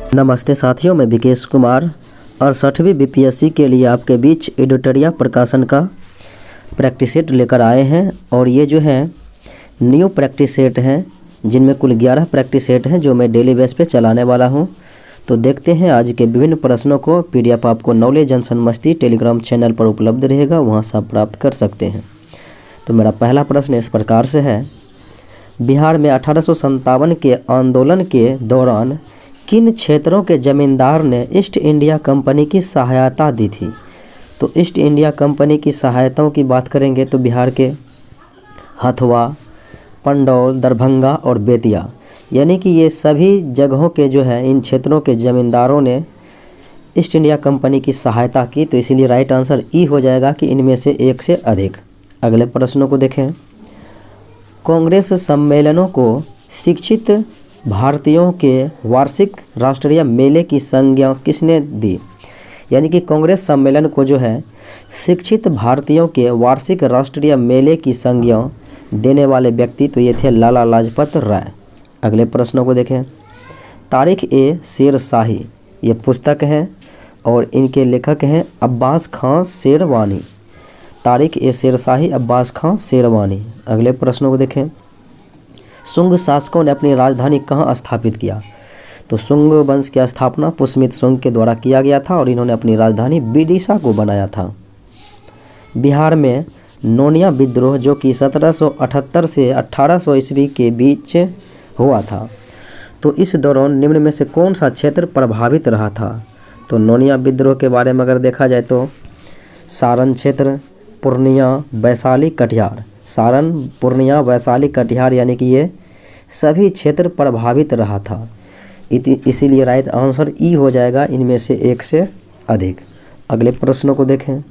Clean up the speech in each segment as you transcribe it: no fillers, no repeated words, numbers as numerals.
नमस्ते साथियों, मैं विकेश कुमार 68वीं बीपीएससी के लिए आपके बीच एडिटोरिया प्रकाशन का प्रैक्टिस सेट लेकर आए हैं। और ये जो है न्यू प्रैक्टिस सेट हैं, जिनमें कुल 11 प्रैक्टिस सेट हैं जो मैं डेली बेस पे चलाने वाला हूं। तो देखते हैं आज के विभिन्न प्रश्नों को। पीडीएफ आपको नॉलेज जंक्शन मस्ती टेलीग्राम चैनल पर उपलब्ध रहेगा, वहां से आप प्राप्त कर सकते हैं। तो मेरा पहला प्रश्न इस प्रकार से है, बिहार में 1857 के आंदोलन के दौरान किन क्षेत्रों के जमींदार ने ईस्ट इंडिया कंपनी की सहायता दी थी? तो ईस्ट इंडिया कंपनी की सहायताओं की बात करेंगे तो बिहार के हथुआ, पंडौल, दरभंगा और बेतिया, यानी कि ये सभी जगहों के जो है इन क्षेत्रों के ज़मींदारों ने ईस्ट इंडिया कंपनी की सहायता की। तो इसीलिए राइट आंसर ई हो जाएगा कि इनमें से एक से अधिक। अगले प्रश्नों को देखें। कांग्रेस सम्मेलनों को शिक्षित भारतीयों के वार्षिक राष्ट्रीय मेले की संज्ञा किसने दी? यानी कि कांग्रेस सम्मेलन को जो है शिक्षित भारतीयों के वार्षिक राष्ट्रीय मेले की संज्ञा देने वाले व्यक्ति तो ये थे लाला लाजपत राय। अगले प्रश्नों को देखें। तारीख ए शेरशाही ये पुस्तक है और इनके लेखक हैं अब्बास खां शेरवानी। तारीख ए शेरशाही, अब्बास खां शेरवानी। अगले प्रश्नों को देखें। शुंग शासकों ने अपनी राजधानी कहाँ स्थापित किया? तो शुंग वंश की स्थापना पुष्यमित्र शुंग के द्वारा किया गया था और इन्होंने अपनी राजधानी विदिशा को बनाया था। बिहार में नोनिया विद्रोह जो कि 1778 से 1800 ईस्वी के बीच हुआ था, तो इस दौरान निम्न में से कौन सा क्षेत्र प्रभावित रहा था? तो नोनिया विद्रोह के बारे में अगर देखा जाए तो सारण क्षेत्र, पूर्णिया, वैशाली, कटिहार। सारण, पूर्णिया, वैशाली, कटिहार, यानी कि ये सभी क्षेत्र प्रभावित रहा था। इसीलिए राइट आंसर ई हो जाएगा, इनमें से एक से अधिक। अगले प्रश्नों को देखें।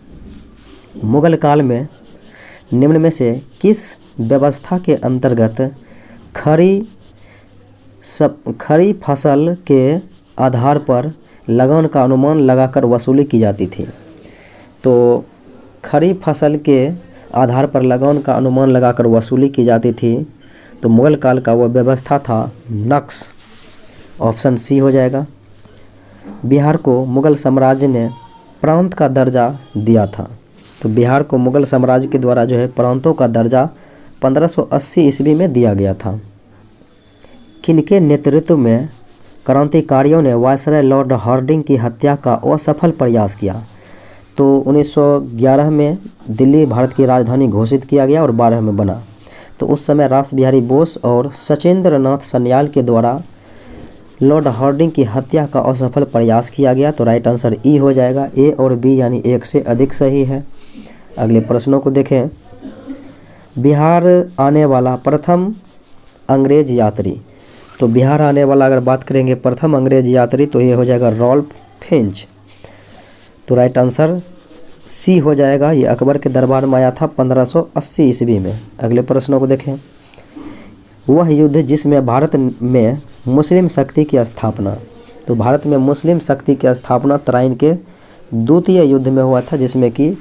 मुगल काल में निम्न में से किस व्यवस्था के अंतर्गत खरी फसल के आधार पर लगान का अनुमान लगाकर वसूली की जाती थी? तो खरी फसल के आधार पर लगान का अनुमान लगाकर वसूली की जाती थी, तो मुगल काल का वो व्यवस्था था नक्श। ऑप्शन सी हो जाएगा। बिहार को मुगल साम्राज्य ने प्रांत का दर्जा दिया था, तो बिहार को मुगल साम्राज्य के द्वारा जो है प्रांतों का दर्जा 1580 ईस्वी में दिया गया था। किनके नेतृत्व में क्रांतिकारियों ने वायसराय लॉर्ड हार्डिंग की हत्या का असफल प्रयास किया? तो 1911 में दिल्ली भारत की राजधानी घोषित किया गया और 12 में बना। तो उस समय रास बिहारी बोस और सचेंद्र नाथ सन्याल के द्वारा लॉर्ड हार्डिंग की हत्या का असफल प्रयास किया गया। तो राइट आंसर ई हो जाएगा। ए और बी यानी एक से अधिक सही है। अगले प्रश्नों को देखें। बिहार आने वाला प्रथम अंग्रेज यात्री, तो बिहार आने वाला अगर बात करेंगे प्रथम अंग्रेज यात्री तो ये हो जाएगा रॉल्फ फिंच। तो राइट आंसर सी हो जाएगा। ये अकबर के दरबार में आया था 1580 ईस्वी में। अगले प्रश्नों को देखें। वह युद्ध जिसमें भारत में मुस्लिम शक्ति की स्थापना, तो भारत में मुस्लिम शक्ति की स्थापना तराइन के द्वितीय युद्ध में हुआ था, जिसमें कि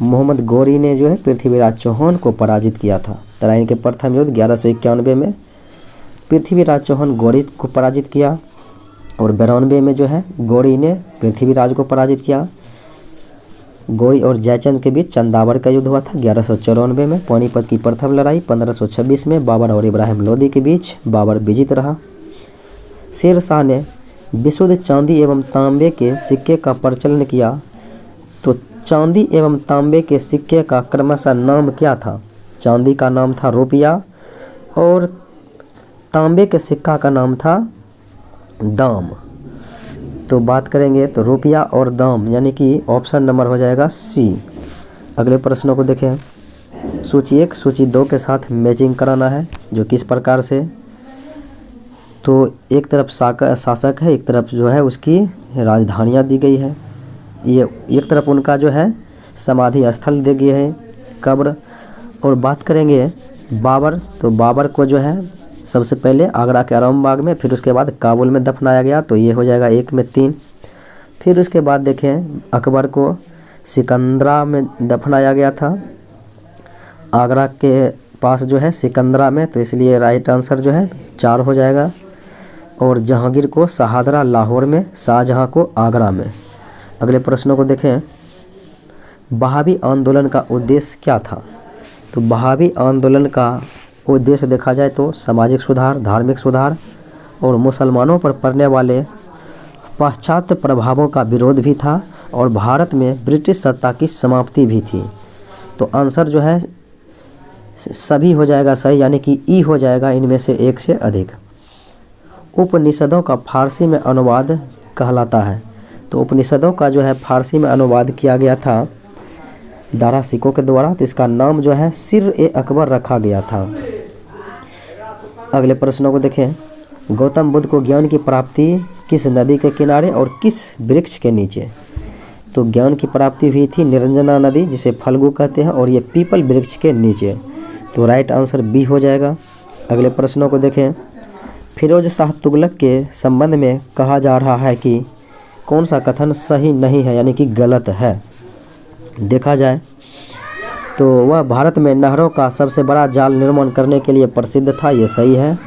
मोहम्मद गौरी ने जो है पृथ्वीराज चौहान को पराजित किया था। तराइन के प्रथम युद्ध 1191 में पृथ्वीराज चौहान गौरी को पराजित किया और 92 में जो है गौरी ने पृथ्वीराज को पराजित किया। गौरी और जयचंद के बीच चंदावर का युद्ध हुआ था 1194 में। पानीपत की प्रथम लड़ाई 1526 में बाबर और इब्राहिम लोदी के बीच बाबर विजित रहा। शेर शाह ने विशुद्ध चांदी एवं तांबे के सिक्के का प्रचलन किया, तो चांदी एवं तांबे के सिक्के का क्रमशः नाम क्या था? चांदी का नाम था रुपया और तांबे के सिक्का का नाम था दाम। तो बात करेंगे तो रुपया और दाम, यानी कि ऑप्शन नंबर हो जाएगा सी। अगले प्रश्नों को देखें। सूची 1 सूची 2 के साथ मैचिंग कराना है, जो किस प्रकार से? तो एक तरफ शासक है, एक तरफ जो है उसकी राजधानियाँ दी गई है। ये एक तरफ उनका जो है समाधि स्थल दी गई है, कब्र। और बात करेंगे बाबर, तो बाबर को जो है सबसे पहले आगरा के आरामबाग में, फिर उसके बाद काबुल में दफनाया गया, तो ये हो जाएगा 1 में 3। फिर उसके बाद देखें अकबर को सिकंदरा में दफनाया गया था, आगरा के पास जो है सिकंदरा में, तो इसलिए राइट आंसर जो है 4 हो जाएगा। और जहांगीर को शाहदरा लाहौर में, शाहजहां को आगरा में। अगले प्रश्नों को देखें। बहावी आंदोलन का उद्देश्य क्या था? तो बहावी आंदोलन का उद्देश्य देखा जाए तो सामाजिक सुधार, धार्मिक सुधार और मुसलमानों पर पड़ने वाले पाश्चात्य प्रभावों का विरोध भी था और भारत में ब्रिटिश सत्ता की समाप्ति भी थी। तो आंसर जो है सभी हो जाएगा सही, यानी कि ई हो जाएगा इनमें से एक से अधिक। उपनिषदों का फारसी में अनुवाद कहलाता है। तो उपनिषदों का जो है फारसी में अनुवाद किया गया था दारा सिकों के द्वारा। तो इसका नाम जो है सिर-ए-अकबर रखा गया था। अगले प्रश्नों को देखें। गौतम बुद्ध को ज्ञान की प्राप्ति किस नदी के किनारे और किस वृक्ष के नीचे? तो ज्ञान की प्राप्ति हुई थी निरंजना नदी, जिसे फल्गु कहते हैं, और ये पीपल वृक्ष के नीचे। तो राइट आंसर बी हो जाएगा। अगले प्रश्नों को देखें। फिरोज शाह तुगलक के संबंध में कहा जा रहा है कि कौन सा कथन सही नहीं है, यानी कि गलत है? देखा जाए तो वह भारत में नहरों का सबसे बड़ा जाल निर्माण करने के लिए प्रसिद्ध था, ये सही है।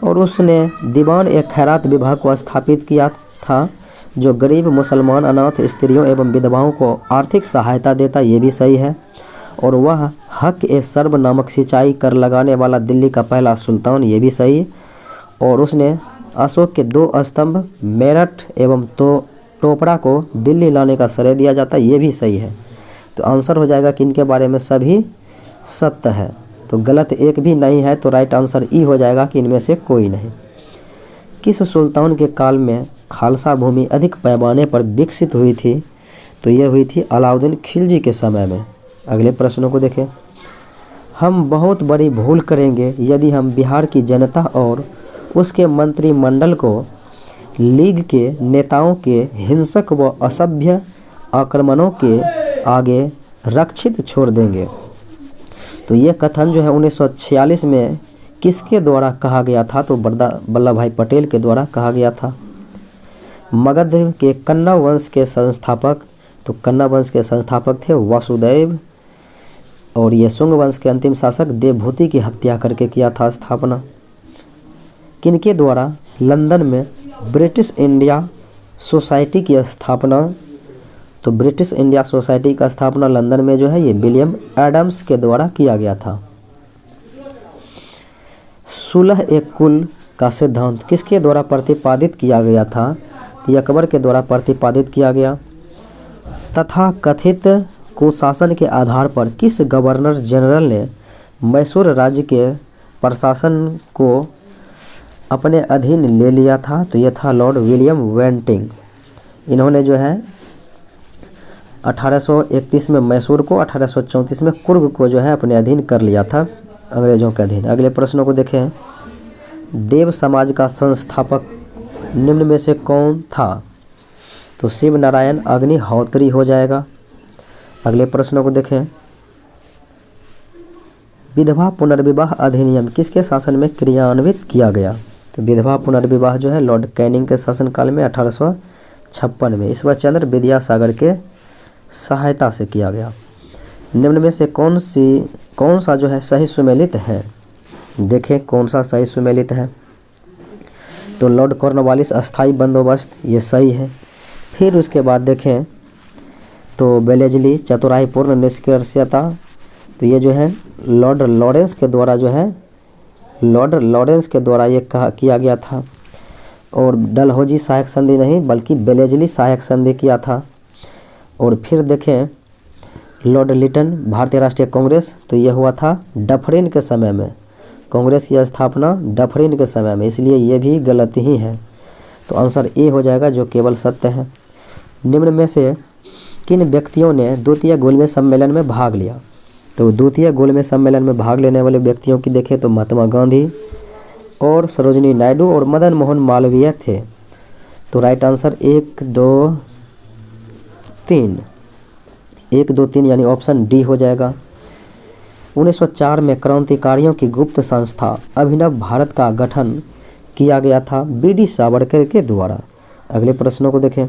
और उसने दीवान ए खैरात विभाग को स्थापित किया था, जो गरीब मुसलमान अनाथ स्त्रियों एवं विधवाओं को आर्थिक सहायता देता, ये भी सही है। और वह हक ए सर्ब नामक सिंचाई कर लगाने वाला दिल्ली का पहला सुल्तान, ये भी सही। और उसने अशोक के 2 स्तंभ मेरठ एवं टोपड़ा को दिल्ली लाने का श्रेय दिया जाता है, ये भी सही है। तो आंसर हो जाएगा कि इनके बारे में सभी सत्य है। तो गलत एक भी नहीं है। तो राइट आंसर ई हो जाएगा कि इनमें से कोई नहीं। किस सुल्तान के काल में खालसा भूमि अधिक पैमाने पर विकसित हुई थी? तो यह हुई थी अलाउद्दीन खिलजी के समय में। अगले प्रश्नों को देखें। हम बहुत बड़ी भूल करेंगे यदि हम बिहार की जनता और उसके मंत्रिमंडल को लीग के नेताओं के हिंसक व असभ्य आक्रमणों के आगे रक्षित छोड़ देंगे। तो ये कथन जो है 1946 में किसके द्वारा कहा गया था? तो वल्लभ भाई पटेल के द्वारा कहा गया था। मगध के कन्ना वंश के संस्थापक, तो कन्ना वंश के संस्थापक थे वासुदेव, और ये शुंग वंश के अंतिम शासक देवभूति की हत्या करके किया था स्थापना। किनके द्वारा लंदन में ब्रिटिश इंडिया सोसाइटी की स्थापना? तो ब्रिटिश इंडिया सोसाइटी का स्थापना लंदन में जो है ये विलियम एडम्स के द्वारा किया गया था। सुलह एक कुल का सिद्धांत किसके द्वारा प्रतिपादित किया गया था? तो अकबर के द्वारा प्रतिपादित किया गया। तथा कथित कुशासन के आधार पर किस गवर्नर जनरल ने मैसूर राज्य के प्रशासन को अपने अधीन ले लिया था? तो यह था लॉर्ड विलियम वेंटिंग। इन्होंने जो है 1831 में मैसूर को, 1834 में कुर्ग को जो है अपने अधीन कर लिया था, अंग्रेजों के अधीन। अगले प्रश्नों को देखें। देव समाज का संस्थापक निम्न में से कौन था? तो शिव नारायण अग्निहोत्री हो जाएगा। अगले प्रश्नों को देखें। विधवा पुनर्विवाह अधिनियम किसके शासन में क्रियान्वित किया गया? तो विधवा पुनर्विवाह जो है लॉर्ड कैनिंग के शासनकाल में 1856 में ईश्वरचंद्र विद्यासागर के सहायता से किया गया। निम्न में से कौन सा जो है सही सुमेलित है? देखें कौन सा सही सुमेलित है। तो लॉर्ड कॉर्नवालिस अस्थाई बंदोबस्त, ये सही है। फिर उसके बाद देखें तो बेलेजली चतुराईपूर्ण निष्कर्षता, तो ये जो है लॉर्ड लॉरेंस के द्वारा ये किया गया था। और डलहौजी सहायक संधि नहीं बल्कि बेलेजली सहायक संधि किया था। और फिर देखें लॉर्ड लिटन भारतीय राष्ट्रीय कांग्रेस, तो यह हुआ था डफरिन के समय में। कांग्रेस की स्थापना डफरिन के समय में, इसलिए ये भी गलत ही है। तो आंसर ए हो जाएगा जो केवल सत्य है। निम्न में से किन व्यक्तियों ने द्वितीय गोलमेज सम्मेलन में भाग लिया? तो द्वितीय गोलमेज सम्मेलन में भाग लेने वाले व्यक्तियों की देखें तो महात्मा गांधी और सरोजिनी नायडू और मदन मोहन मालवीय थे। तो राइट आंसर 1, 2, 3 यानी ऑप्शन डी हो जाएगा। 1904 में क्रांतिकारियों की गुप्त संस्था अभिनव भारत का गठन किया गया था बी.डी. सावरकर के द्वारा। अगले प्रश्नों को देखें।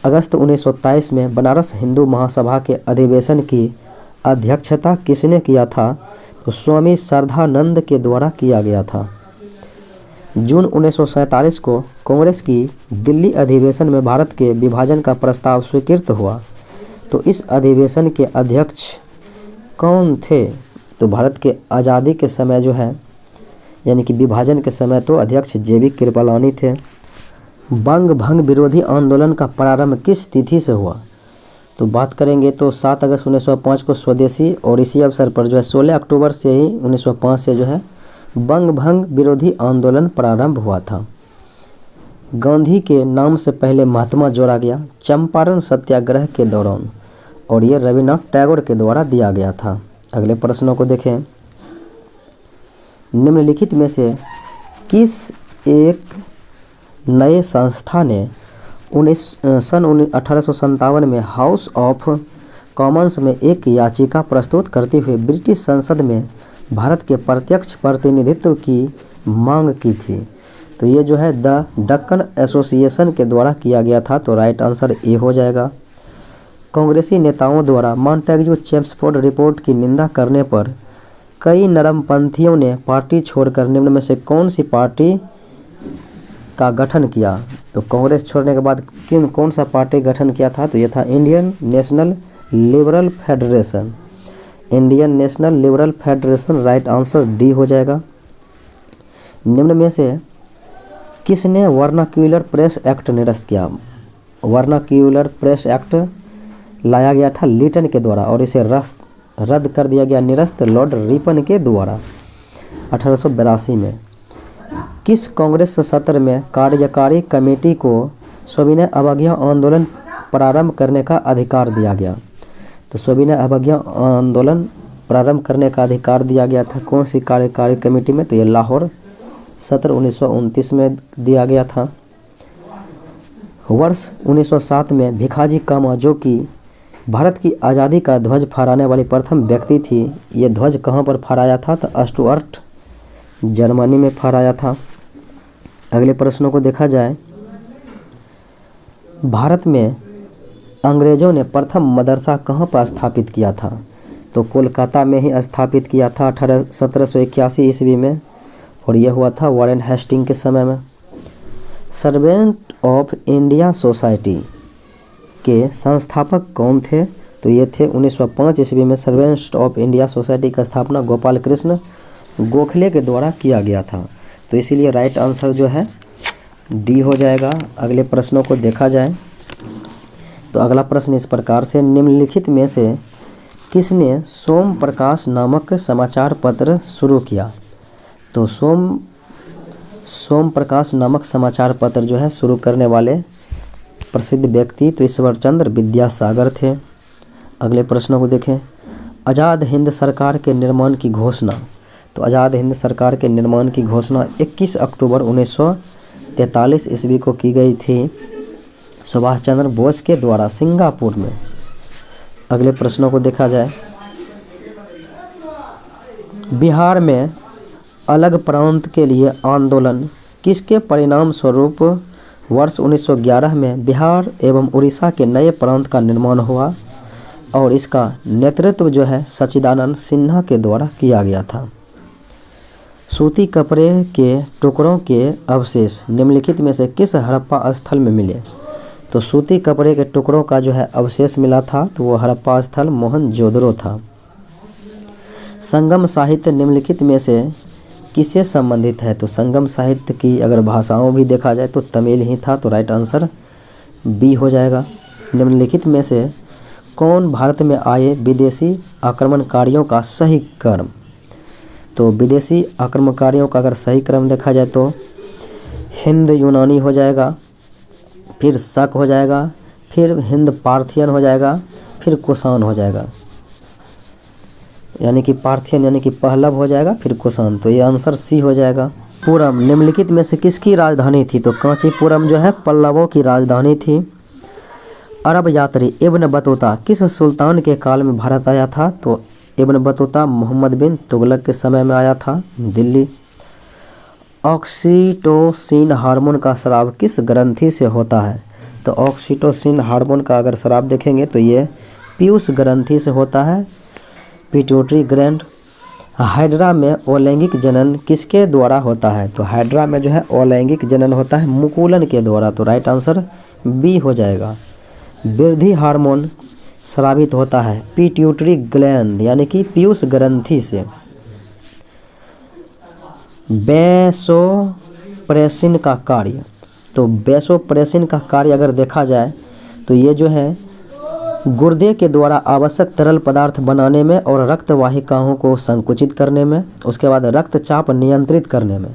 अगस्त 1927 में बनारस हिंदू महासभा के अधिवेशन की अध्यक्षता किसने किया था? तो स्वामी श्रद्धानंद के द्वारा किया गया था। जून 1947 को कांग्रेस की दिल्ली अधिवेशन में भारत के विभाजन का प्रस्ताव स्वीकृत हुआ। तो इस अधिवेशन के अध्यक्ष कौन थे? तो भारत के आज़ादी के समय जो है यानी कि विभाजन के समय तो अध्यक्ष JB कृपलानी थे। बंग भंग विरोधी आंदोलन का प्रारंभ किस तिथि से हुआ? तो बात करेंगे तो 7 अगस्त 1905 को स्वदेशी, और इसी अवसर पर जो है 16 अक्टूबर से ही 1905 से जो है बंग भंग विरोधी आंदोलन प्रारंभ हुआ था। गांधी के नाम से पहले महात्मा जोड़ा गया चंपारण सत्याग्रह के दौरान, और ये रविन्द्रनाथ टैगोर के द्वारा दिया गया था। अगले प्रश्नों को देखें। निम्नलिखित में से किस एक नए संस्था ने सन 1857 में हाउस ऑफ कॉमन्स में एक याचिका प्रस्तुत करते हुए ब्रिटिश संसद में भारत के प्रत्यक्ष प्रतिनिधित्व की मांग की थी? तो ये जो है द डक्कन एसोसिएशन के द्वारा किया गया था। तो राइट आंसर ए हो जाएगा। कांग्रेसी नेताओं द्वारा मॉन्टेग्यू चेम्सफोर्ड रिपोर्ट की निंदा करने पर कई नरमपंथियों ने पार्टी छोड़कर निम्न में से कौन सी पार्टी का गठन किया? तो कांग्रेस छोड़ने के बाद कौन सा पार्टी गठन किया था? तो ये था Indian national liberal federation. Indian national liberal federation right answer D हो जाएगा। निम्न में से किसने वर्नाक्यूलर प्रेस एक्ट निरस्त किया? वर्नाक्यूलर प्रेस एक्ट लाया गया था लिटन के द्वारा, और इसे रद्द कर दिया गया निरस्त लॉर्ड रिपन के द्वारा 1882 में। किस कांग्रेस सत्र में कार्यकारी कमेटी को सविनय अवज्ञा आंदोलन प्रारंभ करने का अधिकार दिया गया? तो सविनय अवज्ञा आंदोलन प्रारंभ करने का अधिकार दिया गया था कौन सी कार्यकारी कमेटी में? तो ये लाहौर सत्र 1929 में दिया गया था। वर्ष 1907 में भिखाजी कामा, जो कि भारत की आज़ादी का ध्वज फहराने वाली प्रथम व्यक्ति थी, ये ध्वज कहाँ पर फहराया था? तो स्टुअर्ट जर्मनी में फहराया था। अगले प्रश्नों को देखा जाए। भारत में अंग्रेजों ने प्रथम मदरसा कहाँ पर स्थापित किया था? तो कोलकाता में ही स्थापित किया था 1781 ईस्वी में, और यह हुआ था वॉरेन हेस्टिंग के समय में। सर्वेंट ऑफ इंडिया सोसाइटी के संस्थापक कौन थे? तो ये थे 1905 ईस्वी में सर्वेंट ऑफ इंडिया सोसाइटी का स्थापना गोपाल कृष्ण गोखले के द्वारा किया गया था। तो इसीलिए राइट आंसर जो है डी हो जाएगा। अगले प्रश्नों को देखा जाए तो अगला प्रश्न इस प्रकार से, निम्नलिखित में से किसने सोम प्रकाश नामक समाचार पत्र शुरू किया? तो सोम प्रकाश नामक समाचार पत्र जो है शुरू करने वाले प्रसिद्ध व्यक्ति तो ईश्वर चंद्र विद्यासागर थे। अगले प्रश्नों को देखें। आज़ाद हिंद सरकार के निर्माण की घोषणा, तो आज़ाद हिंद सरकार के निर्माण की घोषणा 21 अक्टूबर 1943 ईस्वी को की गई थी सुभाष चंद्र बोस के द्वारा सिंगापुर में। अगले प्रश्नों को देखा जाए। बिहार में अलग प्रांत के लिए आंदोलन किसके परिणाम स्वरूप वर्ष 1911 में बिहार एवं उड़ीसा के नए प्रांत का निर्माण हुआ, और इसका नेतृत्व जो है सच्चिदानंद सिन्हा के द्वारा किया गया था। सूती कपड़े के टुकड़ों के अवशेष निम्नलिखित में से किस हड़प्पा स्थल में मिले? तो सूती कपड़े के टुकड़ों का जो है अवशेष मिला था, तो वो हड़प्पा स्थल मोहनजोदड़ो था। संगम साहित्य निम्नलिखित में से किससे संबंधित है? तो संगम साहित्य की अगर भाषाओं भी देखा जाए तो तमिल ही था, तो राइट आंसर बी हो जाएगा। निम्नलिखित में से कौन भारत में आए विदेशी आक्रमणकारियों का सही क्रम? तो विदेशी आक्रमणकारियों का अगर सही क्रम देखा जाए तो हिंद यूनानी हो जाएगा, फिर शक हो जाएगा, फिर हिंद पार्थियन हो जाएगा, फिर कुषाण हो जाएगा, यानी कि पार्थियन यानी कि पहलव हो जाएगा, फिर कुषाण। तो ये आंसर सी हो जाएगा। पुरम निम्नलिखित में से किसकी राजधानी थी? तो कांचीपुरम जो है पल्लवों की राजधानी थी। अरब यात्री इब्न बतूता किस सुल्तान के काल में भारत आया था? तो इब्न बतूता मोहम्मद बिन तुगलक के समय में आया था, दिल्ली। ऑक्सीटोसिन हार्मोन का स्राव किस ग्रंथि से होता है? तो ऑक्सीटोसिन हार्मोन का अगर स्राव देखेंगे तो ये पीयूष ग्रंथि से होता है, पिट्यूटरी ग्लैंड। हाइड्रा में अलैंगिक जनन किसके द्वारा होता है? तो हाइड्रा में जो है अलैंगिक जनन होता है मुकुलन के द्वारा, तो राइट आंसर बी हो जाएगा। वृद्धि हार्मोन स्रावित होता है पिट्यूटरी ग्लैंड यानी कि पीयूष ग्रंथि से। वैसोप्रेसिन का कार्य, तो वैसोप्रेसिन का कार्य अगर देखा जाए तो ये जो है गुर्दे के द्वारा आवश्यक तरल पदार्थ बनाने में और रक्त वाहिकाओं को संकुचित करने में, उसके बाद रक्तचाप नियंत्रित करने में,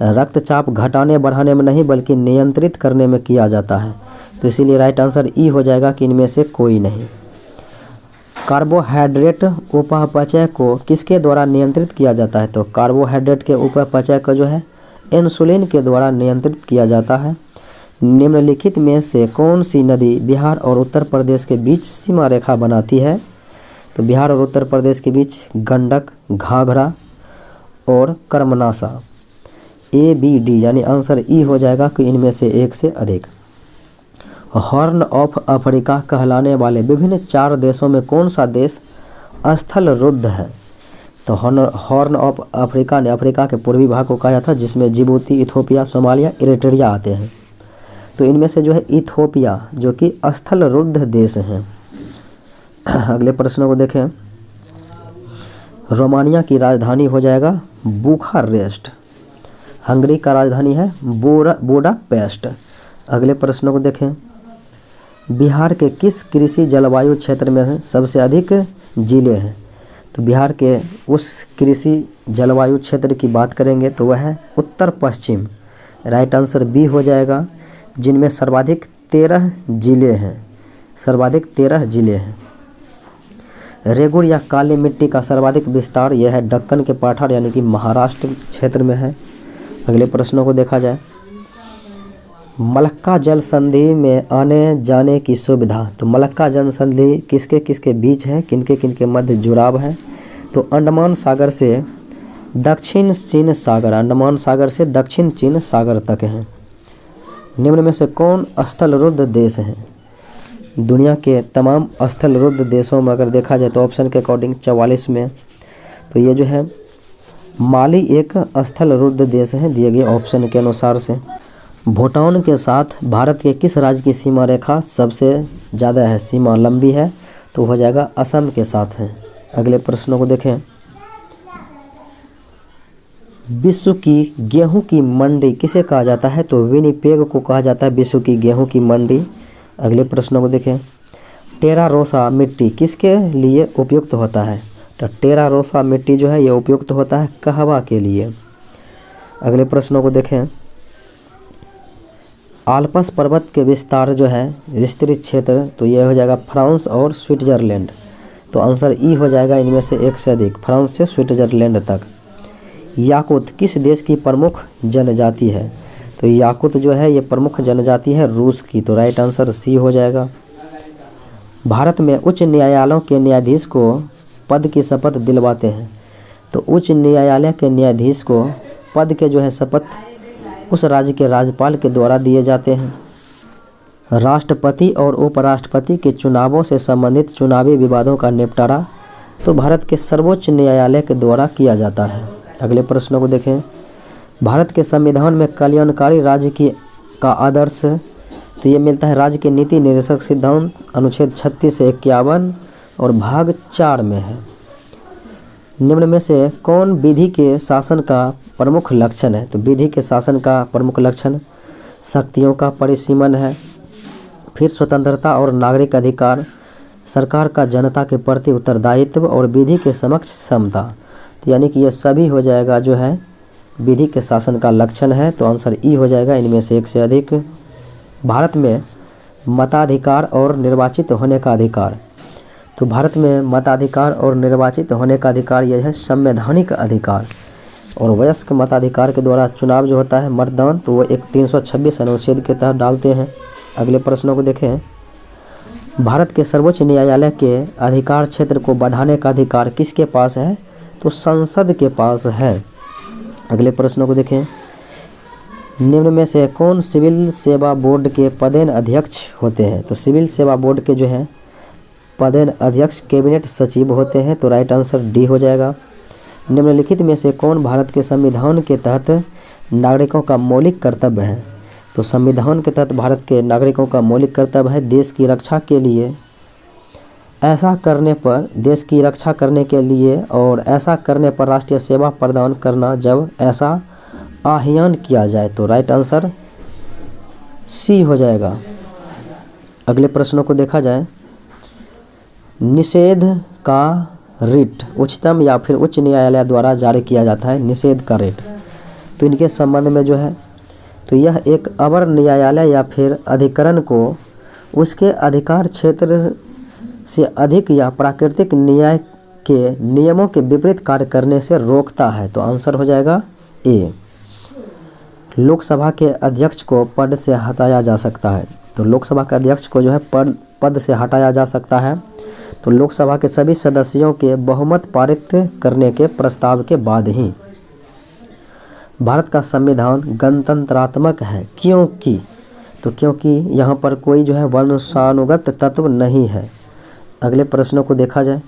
रक्तचाप घटाने बढ़ाने में नहीं बल्कि नियंत्रित करने में किया जाता है। तो इसीलिए राइट आंसर ई हो जाएगा कि इनमें से कोई नहीं। कार्बोहाइड्रेट उपापचय को किसके द्वारा नियंत्रित किया जाता है? तो कार्बोहाइड्रेट के उपापचय को जो है इंसुलिन के द्वारा नियंत्रित किया जाता है। निम्नलिखित में से कौन सी नदी बिहार और उत्तर प्रदेश के बीच सीमा रेखा बनाती है? तो बिहार और उत्तर प्रदेश के बीच गंडक, घाघरा और कर्मनासा। ए बी डी यानी आंसर ई हो जाएगा कि इनमें से एक से अधिक। हॉर्न ऑफ अफ्रीका कहलाने वाले विभिन्न 4 देशों में कौन सा देश स्थल रुद्ध है? तो हॉर्न ऑफ अफ्रीका ने अफ्रीका के पूर्वी भाग को कहा जाता है जिसमें जिबूती, इथोपिया, सोमालिया, इरिट्रिया आते हैं। तो इनमें से जो है इथोपिया जो कि स्थल रुद्ध देश हैं। अगले प्रश्न को देखें। रोमानिया की राजधानी हो जाएगा बुखारेस्ट। हंगरी का राजधानी है बुडापेस्ट। अगले प्रश्न को देखें। बिहार के किस कृषि जलवायु क्षेत्र में सबसे अधिक जिले हैं? तो बिहार के उस कृषि जलवायु क्षेत्र की बात करेंगे तो वह है उत्तर पश्चिम। राइट आंसर बी हो जाएगा, जिनमें सर्वाधिक 13 जिले हैं। सर्वाधिक 13 जिले हैं। रेगुर या काली मिट्टी का सर्वाधिक विस्तार यह है दक्कन के पठार यानी कि महाराष्ट्र क्षेत्र में है। अगले प्रश्नों को देखा जाए। मलक्का जल संधि में आने जाने की सुविधा, तो मलक्का जल संधि किसके किसके बीच है, किनके किनके मध्य जुड़ाव है? तो अंडमान सागर से दक्षिण चीन सागर, अंडमान सागर से दक्षिण चीन सागर तक है। निम्न में से कौन स्थल रुद्ध देश हैं? दुनिया के तमाम स्थल रुद्ध देशों में अगर देखा जाए तो ऑप्शन के अकॉर्डिंग 44 में, तो ये जो है माली एक स्थल रुद्ध देश है दिए गए ऑप्शन के अनुसार से। भूटान के साथ भारत के किस राज्य की सीमा रेखा सबसे ज़्यादा है, सीमा लंबी है? तो हो जाएगा असम के साथ है। अगले प्रश्नों को देखें। विश्व की गेहूं की मंडी किसे कहा जाता है? तो विनिपेग को कहा जाता है विश्व की गेहूं की मंडी। अगले प्रश्नों को देखें। टेरा रोसा मिट्टी किसके लिए उपयुक्त होता है? तो टेरा रोसा मिट्टी जो है ये उपयुक्त होता है कहवा के लिए। अगले प्रश्नों को देखें। आल्प्स पर्वत के विस्तार जो है विस्तृत क्षेत्र, तो ये हो जाएगा फ्रांस और स्विट्जरलैंड। तो आंसर ई हो जाएगा इनमें से एक से अधिक, फ्रांस से स्विट्जरलैंड तक। याकूत किस देश की प्रमुख जनजाति है? तो याकूत जो है ये प्रमुख जनजाति है रूस की। तो राइट आंसर सी हो जाएगा। भारत में उच्च न्यायालयों के न्यायाधीश को पद की शपथ दिलवाते हैं। तो उच्च न्यायालय के न्यायाधीश को पद के जो है शपथ उस राज्य के राज्यपाल के द्वारा दिए जाते हैं। राष्ट्रपति और उपराष्ट्रपति के चुनावों से संबंधित चुनावी विवादों का निपटारा तो भारत के सर्वोच्च न्यायालय के द्वारा किया जाता है। अगले प्रश्नों को देखें। भारत के संविधान में कल्याणकारी राज्य का आदर्श तो ये मिलता है राज्य के नीति निर्देशक सिद्धांत अनुच्छेद 36 से 51 और भाग 4 में है। निम्न में से कौन विधि के शासन का प्रमुख लक्षण है? तो विधि के शासन का प्रमुख लक्षण शक्तियों का परिसीमन है, फिर स्वतंत्रता और नागरिक अधिकार, सरकार का जनता के प्रति उत्तरदायित्व और विधि के समक्ष क्षमता। तो यानी कि ये सभी हो जाएगा जो है विधि के शासन का लक्षण है। तो आंसर ई हो जाएगा इनमें से एक से अधिक। भारत में मताधिकार और निर्वाचित होने का अधिकार, तो भारत में मताधिकार और निर्वाचित होने का अधिकार यह है संवैधानिक अधिकार। और वयस्क मताधिकार के द्वारा चुनाव जो होता है मतदान, तो वो एक 326 अनुच्छेद के तहत डालते हैं। अगले प्रश्नों को देखें। भारत के सर्वोच्च न्यायालय के अधिकार क्षेत्र को बढ़ाने का अधिकार किसके पास है? तो संसद के पास है। अगले प्रश्नों को देखें। निम्न में से कौन सिविल सेवा बोर्ड के पदेन अध्यक्ष होते हैं? तो सिविल सेवा बोर्ड के जो है पदेन अध्यक्ष कैबिनेट सचिव होते हैं। तो राइट आंसर डी हो जाएगा। निम्नलिखित में से कौन भारत के संविधान के तहत नागरिकों का मौलिक कर्तव्य है? तो संविधान के तहत भारत के नागरिकों का मौलिक कर्तव्य है देश की रक्षा के लिए, ऐसा करने पर देश की रक्षा करने के लिए और ऐसा करने पर राष्ट्रीय सेवा प्रदान करना जब ऐसा आह्वान किया जाए। तो राइट आंसर सी हो जाएगा। अगले प्रश्नों को देखा जाए। निषेध का रिट उच्चतम या फिर उच्च न्यायालय द्वारा जारी किया जाता है। निषेध का रिट तो इनके संबंध में जो है तो यह एक अवर न्यायालय या फिर अधिकरण को उसके अधिकार क्षेत्र से अधिक या प्राकृतिक न्याय के नियमों के विपरीत कार्य करने से रोकता है। तो आंसर हो जाएगा ए। लोकसभा के अध्यक्ष को पद से हटाया जा सकता है। तो लोकसभा के अध्यक्ष को जो है पद से हटाया जा सकता है तो लोकसभा के सभी सदस्यों के बहुमत पारित करने के प्रस्ताव के बाद ही। भारत का संविधान गणतंत्रात्मक है क्योंकि क्योंकि यहाँ पर कोई जो है वंशानुगत तत्व नहीं है। अगले प्रश्नों को देखा जाए।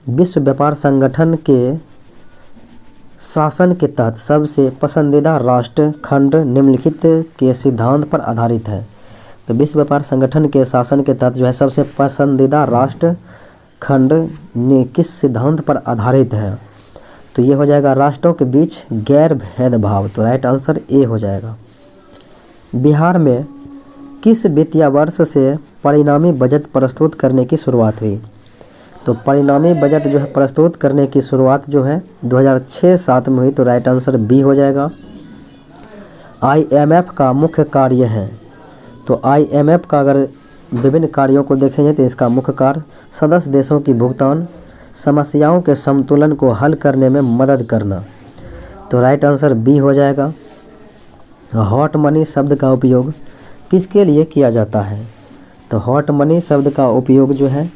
विश्व व्यापार संगठन के शासन के तहत सबसे पसंदीदा राष्ट्र खंड निम्नलिखित के सिद्धांत पर आधारित है। तो विश्व व्यापार संगठन के शासन के तहत जो है सबसे पसंदीदा राष्ट्र खंड किस सिद्धांत पर आधारित है? तो ये हो जाएगा राष्ट्रों के बीच गैर भेदभाव। तो राइट आंसर ए हो जाएगा। बिहार में किस वित्तीय वर्ष से परिणामी बजट प्रस्तुत करने की शुरुआत हुई? तो परिणामी बजट जो है प्रस्तुत करने की शुरुआत जो है 2006-07 में हुई। तो राइट आंसर बी हो जाएगा। IMF का मुख्य कार्य है। तो IMF का अगर विभिन्न कार्यों को देखेंगे तो इसका मुख्य कार्य सदस्य देशों की भुगतान समस्याओं के संतुलन को हल करने में मदद करना। तो राइट आंसर बी हो जाएगा। हॉट मनी शब्द का उपयोग किसके लिए किया जाता है? तो हॉट मनी शब्द का उपयोग जो है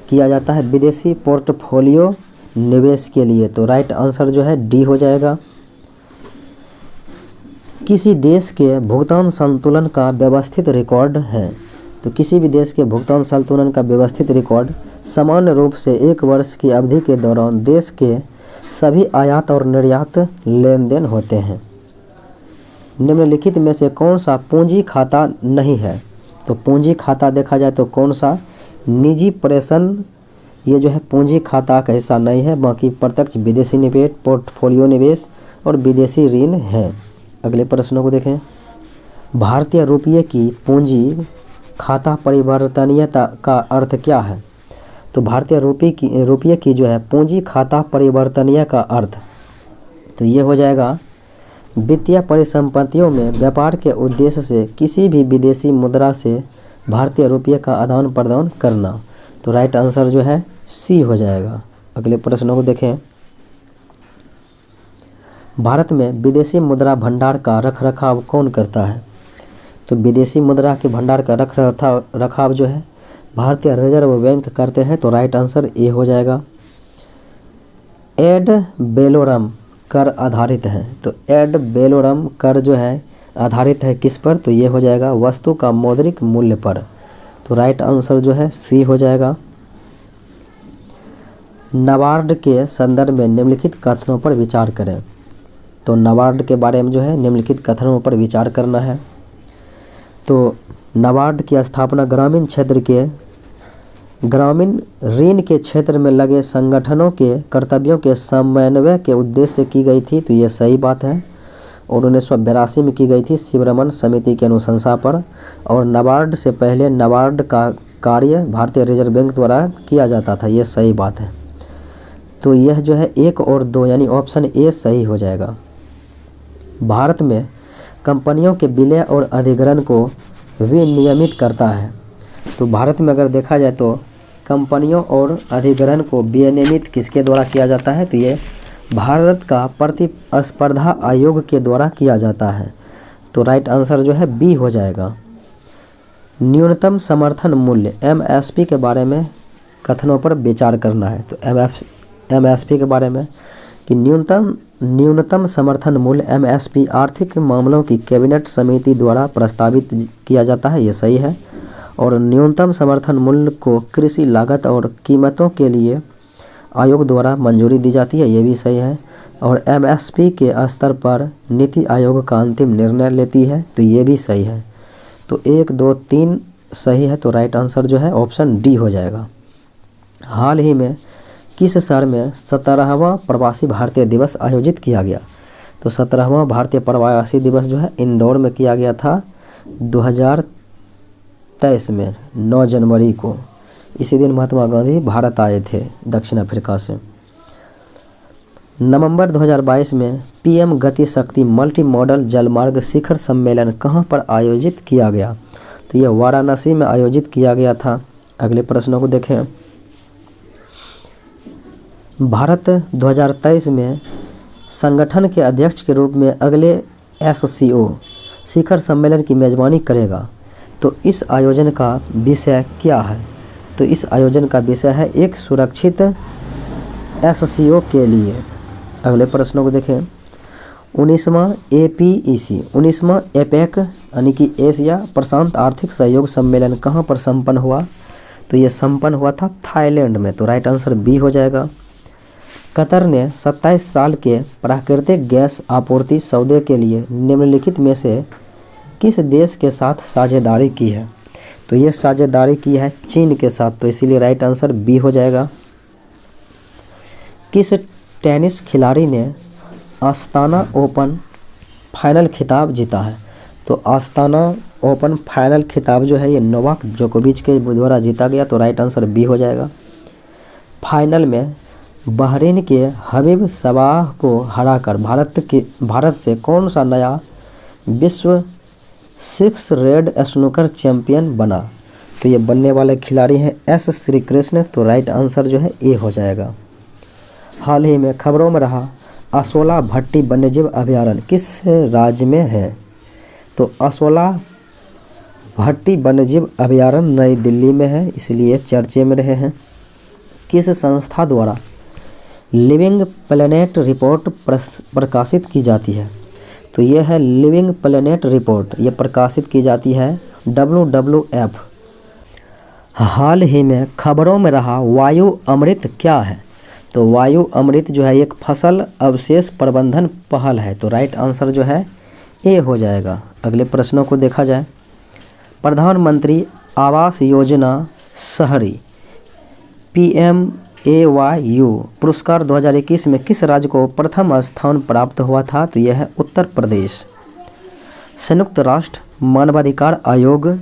किया जाता है विदेशी पोर्टफोलियो निवेश के लिए। तो राइट आंसर जो है डी हो जाएगा। किसी देश के भुगतान संतुलन का व्यवस्थित रिकॉर्ड है। तो किसी भी देश के भुगतान संतुलन का व्यवस्थित रिकॉर्ड सामान्य रूप से एक वर्ष की अवधि के दौरान देश के सभी आयात और निर्यात लेन देन होते हैं। निम्नलिखित में से कौन सा पूंजी खाता नहीं है? तो पूंजी खाता देखा जाए तो कौन सा? निजी प्रेषण ये जो है पूंजी खाता का हिस्सा नहीं है। बाकी प्रत्यक्ष विदेशी निवेश, पोर्टफोलियो निवेश और विदेशी ऋण है। अगले प्रश्नों को देखें। भारतीय रुपये की पूंजी खाता परिवर्तनीयता का अर्थ क्या है? तो भारतीय रुपये की जो है पूंजी खाता परिवर्तनीय का अर्थ तो ये हो जाएगा वित्तीय परिसंपत्तियों में व्यापार के उद्देश्य से किसी भी विदेशी मुद्रा से भारतीय रुपये का आदान प्रदान करना। तो राइट आंसर जो है सी हो जाएगा। अगले प्रश्नों को देखें। भारत में विदेशी मुद्रा भंडार का रखरखाव कौन करता है? तो विदेशी मुद्रा के भंडार का रखरखाव जो है भारतीय रिजर्व बैंक करते हैं। तो राइट आंसर ए हो जाएगा। एड वेलोरम कर आधारित है। तो एड वेलोरम कर जो है आधारित है किस पर? तो ये हो जाएगा वस्तु का मौद्रिक मूल्य पर। तो राइट आंसर जो है सी हो जाएगा। नाबार्ड के संदर्भ में निम्नलिखित कथनों पर विचार करें। तो नाबार्ड के बारे में जो है निम्नलिखित कथनों पर विचार करना है। तो नाबार्ड की स्थापना ग्रामीण क्षेत्र के ग्रामीण ऋण के क्षेत्र में लगे संगठनों के कर्तव्यों के समन्वय के उद्देश्य से की गई थी। तो ये सही बात है। और 1982 में की गई थी शिवरमन समिति की अनुशंसा पर। और नाबार्ड से पहले नाबार्ड का कार्य भारतीय रिजर्व बैंक द्वारा किया जाता था। ये सही बात है। तो यह जो है 1 और 2 यानी ऑप्शन ए सही हो जाएगा। भारत में कंपनियों के विलय और अधिग्रहण को विनियमित करता है। तो भारत में अगर देखा जाए तो कंपनियों और अधिग्रहण को विनियमित किसके द्वारा किया जाता है? तो ये भारत का प्रतिस्पर्धा आयोग के द्वारा किया जाता है। तो राइट आंसर जो है बी हो जाएगा। न्यूनतम समर्थन मूल्य MSP के बारे में कथनों पर विचार करना है। तो MSP के बारे में कि न्यूनतम समर्थन मूल्य MSP आर्थिक मामलों की कैबिनेट समिति द्वारा प्रस्तावित किया जाता है। ये सही है। और न्यूनतम समर्थन मूल्य को कृषि लागत और कीमतों के लिए आयोग द्वारा मंजूरी दी जाती है, ये भी सही है। और MSP के स्तर पर नीति आयोग का अंतिम निर्णय लेती है, तो ये भी सही है। तो 1, 2, 3 सही है, तो राइट आंसर जो है ऑप्शन डी हो जाएगा। हाल ही में किस शहर में 17वां प्रवासी भारतीय दिवस आयोजित किया गया? तो 17वां भारतीय प्रवासी दिवस जो है इंदौर में किया गया था 2023 में 9 जनवरी को। इसी दिन महात्मा गांधी भारत आए थे दक्षिण अफ्रीका से। नवंबर 2022 में PM गति शक्ति मल्टी मॉडल जलमार्ग शिखर सम्मेलन कहां पर आयोजित किया गया? तो यह वाराणसी में आयोजित किया गया था। अगले प्रश्नों को देखें। भारत 2023 में संगठन के अध्यक्ष के रूप में अगले SCO शिखर सम्मेलन की मेजबानी करेगा। तो इस आयोजन का विषय क्या है? तो इस आयोजन का विषय है एक सुरक्षित SCO के लिए। अगले प्रश्नों को देखें। 19वां APEC 19वां APEC यानी कि एशिया प्रशांत आर्थिक सहयोग सम्मेलन कहाँ पर संपन्न हुआ? तो ये संपन्न हुआ था थाईलैंड में, तो राइट आंसर बी हो जाएगा। कतर ने 27 साल के प्राकृतिक गैस आपूर्ति सौदे के लिए निम्नलिखित में से किस देश के साथ साझेदारी की है? तो ये साझेदारी की है चीन के साथ, तो इसीलिए राइट आंसर बी हो जाएगा। किस टेनिस खिलाड़ी ने आस्ताना ओपन फाइनल खिताब जीता है? तो आस्ताना ओपन फाइनल खिताब जो है ये नोवाक जोकोविच के द्वारा जीता गया, तो राइट आंसर बी हो जाएगा। फाइनल में बहरीन के हबीब सबाह को हराकर भारत से कौन सा नया विश्व 6 रेड स्नूकर चैंपियन बना? तो ये बनने वाले खिलाड़ी हैं S श्रीकृष्ण, तो राइट आंसर जो है ए हो जाएगा। हाल ही में खबरों में रहा असोला भट्टी वन्यजीव अभयारण्य किस राज्य में है? तो असोला भट्टी वन्यजीव अभयारण्य नई दिल्ली में है, इसलिए चर्चे में रहे हैं। किस संस्था द्वारा लिविंग प्लेनेट रिपोर्ट प्रकाशित की जाती है? तो यह है लिविंग प्लेनेट रिपोर्ट, ये प्रकाशित की जाती है WWF। हाल ही में खबरों में रहा वायु अमृत क्या है? तो वायु अमृत जो है एक फसल अवशेष प्रबंधन पहल है, तो राइट आंसर जो है ए हो जाएगा। अगले प्रश्नों को देखा जाए। प्रधानमंत्री आवास योजना शहरी PMAYU पुरस्कार 2021 में किस राज्य को प्रथम स्थान प्राप्त हुआ था? तो यह है उत्तर प्रदेश। संयुक्त राष्ट्र मानवाधिकार आयोग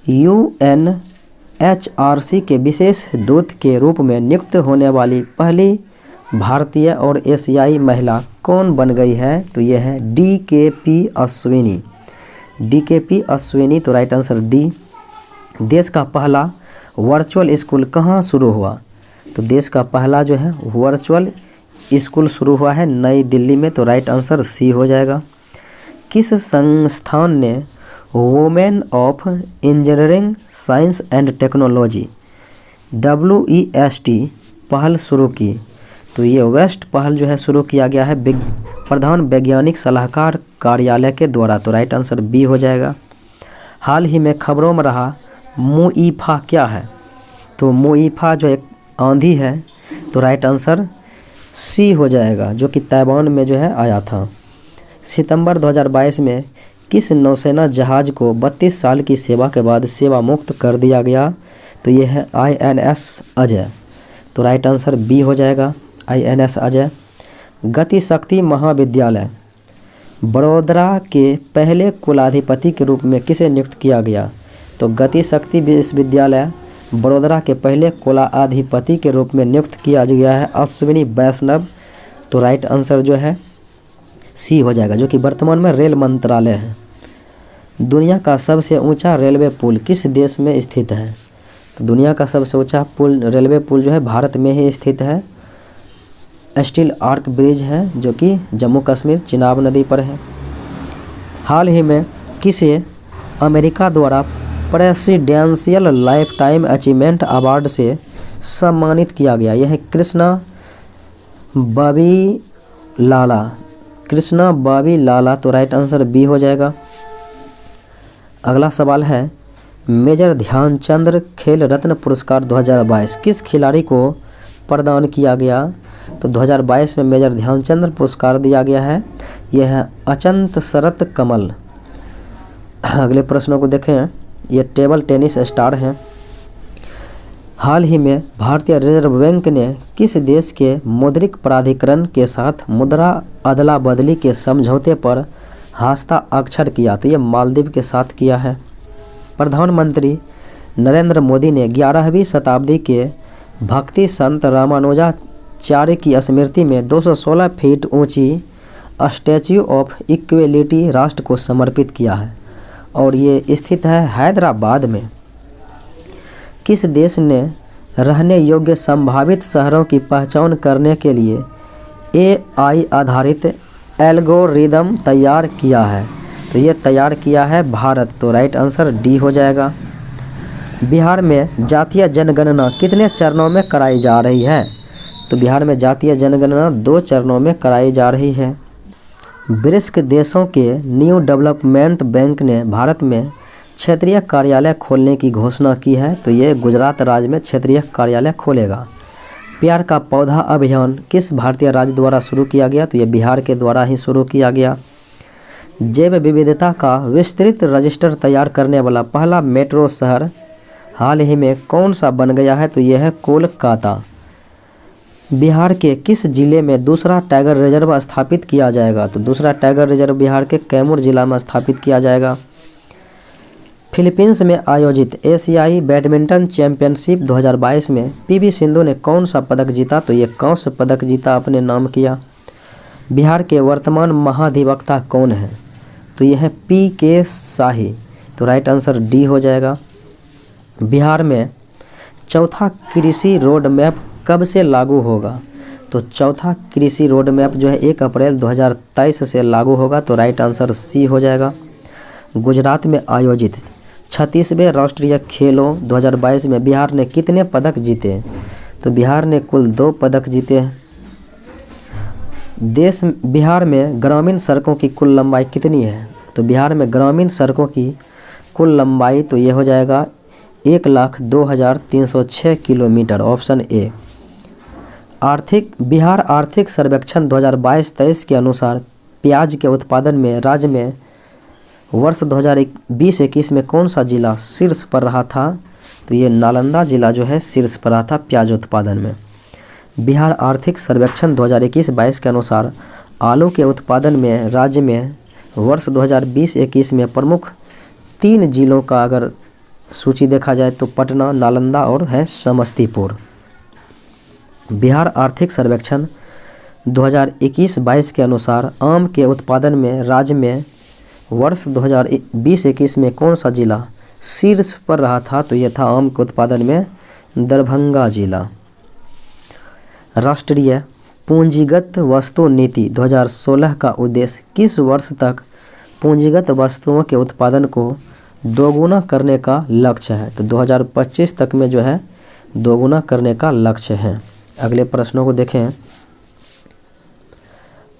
UNHRC के विशेष दूत के रूप में नियुक्त होने वाली पहली भारतीय और एशियाई महिला कौन बन गई है? तो यह है DKP अश्विनी। DKP अश्विनी, तो राइट आंसर डी। देश का पहला वर्चुअल स्कूल कहाँ शुरू हुआ? तो देश का पहला जो है वर्चुअल स्कूल शुरू हुआ है नई दिल्ली में, तो राइट आंसर सी हो जाएगा। किस संस्थान ने women of engineering science and technology WEST पहल शुरू की? तो ये वेस्ट पहल जो है शुरू किया गया है प्रधान वैज्ञानिक सलाहकार कार्यालय के द्वारा, तो राइट आंसर बी हो जाएगा। हाल ही में खबरों में रहा मुईफा क्या है? तो मुईफा जो एक आंधी है, तो राइट आंसर सी हो जाएगा, जो कि ताइवान में जो है आया था। सितंबर 2022 में किस नौसेना जहाज़ को 32 साल की सेवा के बाद सेवा मुक्त कर दिया गया? तो यह है INS अजय, तो राइट आंसर बी हो जाएगा INS अजय। गति शक्ति महाविद्यालय बड़ोदरा के पहले कुलाधिपति के रूप में किसे नियुक्त किया गया? तो गति शक्ति विश्वविद्यालय बड़ोदरा के पहले कुलाधिपति के रूप में नियुक्त किया गया है अश्विनी वैष्णव, तो राइट आंसर जो है सी हो जाएगा, जो कि वर्तमान में रेल मंत्रालय है। दुनिया का सबसे ऊंचा रेलवे पुल किस देश में स्थित है? तो दुनिया का सबसे ऊंचा रेलवे पुल जो है भारत में ही स्थित है। स्टील आर्क ब्रिज है, जो कि जम्मू कश्मीर चिनाब नदी पर है। हाल ही में किसे अमेरिका द्वारा presidential life time achievement award से सम्मानित किया गया? यह है कृष्णा बॉबी लाला, तो राइट आंसर बी हो जाएगा। अगला सवाल है मेजर ध्यानचंद खेल रत्न पुरस्कार 2022 किस खिलाड़ी को प्रदान किया गया? तो 2022 में मेजर ध्यानचंद पुरस्कार दिया गया है। यह है अचंत शरत कमल। अगले प्रश्नों को देखें। ये टेबल टेनिस स्टार हैं। हाल ही में भारतीय रिजर्व बैंक ने किस देश के मौद्रिक प्राधिकरण के साथ मुद्रा अदला बदली के समझौते पर हस्ताक्षर किया? तो ये मालदीव के साथ किया है। प्रधानमंत्री नरेंद्र मोदी ने 11वीं शताब्दी के भक्ति संत रामानुजाचार्य की स्मृति में 216 फीट ऊंची स्टैच्यू ऑफ इक्वलिटी राष्ट्र को समर्पित किया है और ये स्थित है हैदराबाद में। किस देश ने रहने योग्य संभावित शहरों की पहचान करने के लिए AI आधारित एल्गोरिदम तैयार किया है? तो ये तैयार किया है भारत। तो राइट आंसर डी हो जाएगा। बिहार में जातीय जनगणना कितने चरणों में कराई जा रही है? तो बिहार में जातीय जनगणना 2 चरणों में कराई जा रही है। ब्रिक्स देशों के न्यू डेवलपमेंट बैंक ने भारत में क्षेत्रीय कार्यालय खोलने की घोषणा की है। तो ये गुजरात राज्य में क्षेत्रीय कार्यालय खोलेगा। प्यार का पौधा अभियान किस भारतीय राज्य द्वारा शुरू किया गया? तो ये बिहार के द्वारा ही शुरू किया गया। जैव विविधता का विस्तृत रजिस्टर तैयार करने वाला पहला मेट्रो शहर हाल ही में कौन सा बन गया है? तो यह है कोलकाता। बिहार के किस जिले में दूसरा टाइगर रिजर्व स्थापित किया जाएगा? तो दूसरा टाइगर रिजर्व बिहार के कैमूर जिला में स्थापित किया जाएगा। फिलीपींस में आयोजित एशियाई बैडमिंटन चैंपियनशिप 2022 में PV सिंधु ने कौन सा पदक जीता? तो ये कांस्य पदक जीता, अपने नाम किया। बिहार के वर्तमान महाधिवक्ता कौन है? तो यह है PK शाही। तो राइट आंसर डी हो जाएगा। बिहार में चौथा कृषि रोड मैप कब से लागू होगा? तो चौथा कृषि रोड मैप जो है 1 अप्रैल 2023 से लागू होगा। तो राइट आंसर सी हो जाएगा। गुजरात में आयोजित 36वें राष्ट्रीय खेलों 2022 में बिहार ने कितने पदक जीते? तो बिहार ने कुल 2 पदक जीते हैं। बिहार में ग्रामीण सड़कों की कुल लंबाई कितनी है? तो बिहार में ग्रामीण सड़कों की कुल लंबाई तो ये हो जाएगा 1,02,306 किलोमीटर, ऑप्शन ए। बिहार आर्थिक सर्वेक्षण 2022-23 के अनुसार प्याज के उत्पादन में राज्य में वर्ष 2020-21 में कौन सा जिला शीर्ष पर रहा था? तो ये नालंदा जिला जो है शीर्ष पर रहा था प्याज उत्पादन में। बिहार आर्थिक सर्वेक्षण 2021-22 के अनुसार आलू के उत्पादन में राज्य में वर्ष 2020-21 में प्रमुख 3 जिलों का अगर सूची देखा जाए तो पटना, नालंदा और है समस्तीपुर। बिहार आर्थिक सर्वेक्षण 2021-22 के अनुसार आम के उत्पादन में राज्य में वर्ष 2020-21 में कौन सा जिला शीर्ष पर रहा था? तो यह था आम के उत्पादन में दरभंगा जिला। राष्ट्रीय पूंजीगत वस्तु नीति 2016 का उद्देश्य किस वर्ष तक पूंजीगत वस्तुओं के उत्पादन को दोगुना करने का लक्ष्य है? तो 2025 तक में जो है दोगुना करने का लक्ष्य है। अगले प्रश्नों को देखें।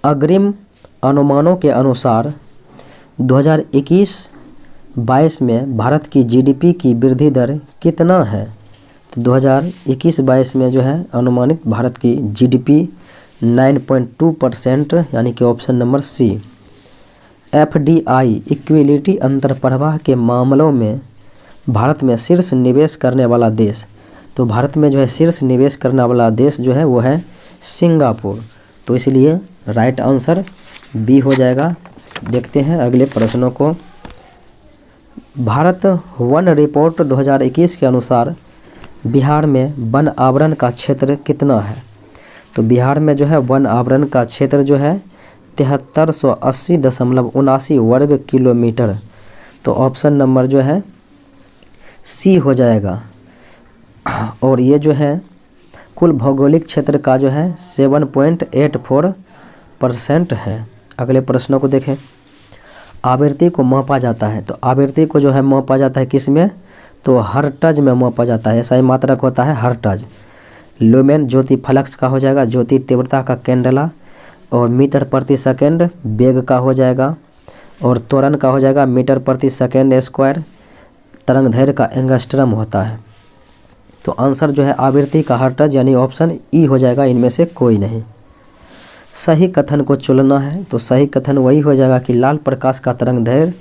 अग्रिम अनुमानों के अनुसार 2021-22 में भारत की GDP की वृद्धि दर कितना है? तो 2021-22 में जो है अनुमानित भारत की GDP 9.2% यानी कि option number C. FDI equity अंतर्प्रवाह के मामलों में भारत में शीर्ष निवेश करने वाला देश, तो भारत में जो है शीर्ष निवेश करने वाला देश जो है वो है सिंगापुर। तो इसलिए राइट आंसर बी हो जाएगा। देखते हैं अगले प्रश्नों को। भारत वन रिपोर्ट 2021 के अनुसार बिहार में वन आवरण का क्षेत्र कितना है? तो बिहार में जो है वन आवरण का क्षेत्र जो है 7380.79 वर्ग किलोमीटर। तो ऑप्शन नंबर जो है सी हो जाएगा। और ये जो है कुल भौगोलिक क्षेत्र का जो है 7.84% है। अगले प्रश्नों को देखें। आवृत्ति को मापा जाता है, तो आवृत्ति को जो है मापा जाता है किस में? तो हर्ट्ज में मापा जाता है। SI मात्रक होता है हर्ट्ज। लुमेन ज्योति फ्लक्स का हो जाएगा, ज्योति तीव्रता का कैंडला, और मीटर प्रति सेकेंड वेग का हो जाएगा, और त्वरण का हो जाएगा मीटर प्रति सेकेंड स्क्वायर। तरंग दैर्घ्य का एंगस्ट्रम होता है। तो आंसर जो है आवृत्ति का हर्ट्ज यानी ऑप्शन ई हो जाएगा, इनमें से कोई नहीं। सही कथन को चुनना है, तो सही कथन वही हो जाएगा कि लाल प्रकाश का तरंगदैर्घ्य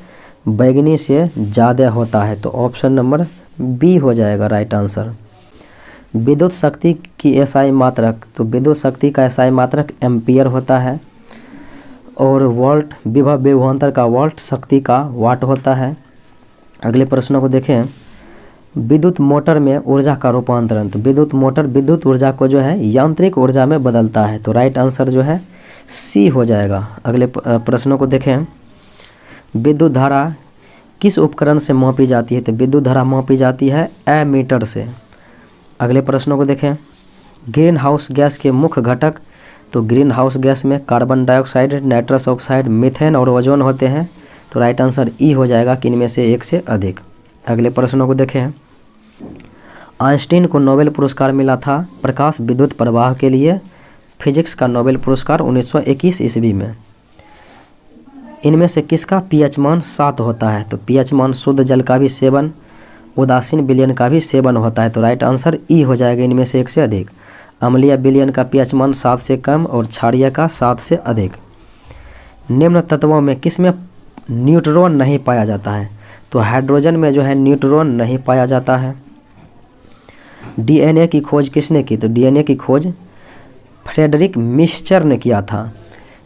बैगनी से ज़्यादा होता है, तो ऑप्शन नंबर बी हो जाएगा राइट आंसर। विद्युत शक्ति की एसआई मात्रक, तो विद्युत शक्ति का एसआई मात्रक एम्पियर होता है, और वोल्ट विभव विभवांतर का वोल्ट, शक्ति का वाट होता है। अगले प्रश्नों को देखें। विद्युत मोटर में ऊर्जा का रूपांतरण, तो विद्युत मोटर विद्युत ऊर्जा को जो है यांत्रिक ऊर्जा में बदलता है, तो राइट आंसर जो है सी हो जाएगा। अगले प्रश्नों को देखें। विद्युत धारा किस उपकरण से मापी जाती है, तो विद्युत धारा मापी जाती है एमीटर से। अगले प्रश्नों को देखें। ग्रीन हाउस गैस के मुख्य घटक, तो ग्रीन हाउस गैस में carbon dioxide, nitrous oxide, methane और ओजोन होते हैं, तो राइट आंसर ई हो जाएगा कि इनमें से एक से अधिक। अगले प्रश्नों को देखें। आइंस्टीन को नोबेल पुरस्कार मिला था प्रकाश विद्युत प्रवाह के लिए, फिजिक्स का नोबेल पुरस्कार 1921 ईस्वी में। इनमें से किसका पीएच मान 7 होता है, तो पीएच मान शुद्ध जल का भी सेवन, उदासीन विलयन का भी सेवन होता है, तो राइट आंसर ई हो जाएगा इनमें से एक से अधिक। अम्लीय विलयन का पीएच मान 7 से कम और क्षारीय का 7 से अधिक। निम्न तत्वों में किसमें न्यूट्रॉन नहीं पाया जाता है, तो हाइड्रोजन में जो है न्यूट्रॉन नहीं पाया जाता है। डीएनए की खोज किसने की, तो डीएनए की खोज फ्रेडरिक मिक्सचर ने किया था,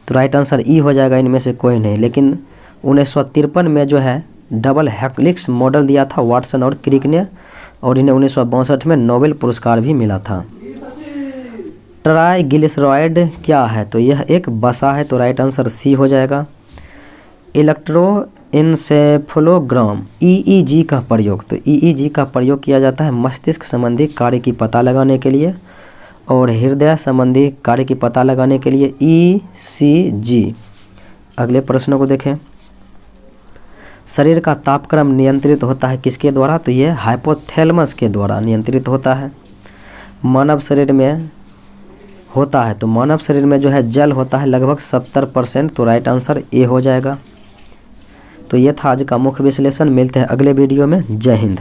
तो राइट आंसर ई हो जाएगा इनमें से कोई नहीं। लेकिन 1953 में जो है डबल हेलिक्स मॉडल दिया था वाटसन और क्रिक ने, और इन्हें 1962 में नोबेल पुरस्कार भी मिला था। ट्राइग्लिसराइड क्या है, तो यह एक वसा है, तो राइट आंसर सी हो जाएगा। इलेक्ट्रोएन्सेफेलोग्राम ईईजी का प्रयोग, तो ईईजी का प्रयोग किया जाता है मस्तिष्क संबंधी कार्य की पता लगाने के लिए, और हृदय संबंधी कार्य की पता लगाने के लिए ईसीजी। अगले प्रश्नों को देखें। शरीर का तापक्रम नियंत्रित होता है किसके द्वारा, तो यह हाइपोथैलेमस के द्वारा नियंत्रित होता है। मानव शरीर में होता है, तो मानव शरीर में जो है जल होता है लगभग 70%, तो राइट आंसर ए हो जाएगा। तो ये था आज का मुख्य विश्लेषण। मिलते हैं अगले वीडियो में। जय हिंद।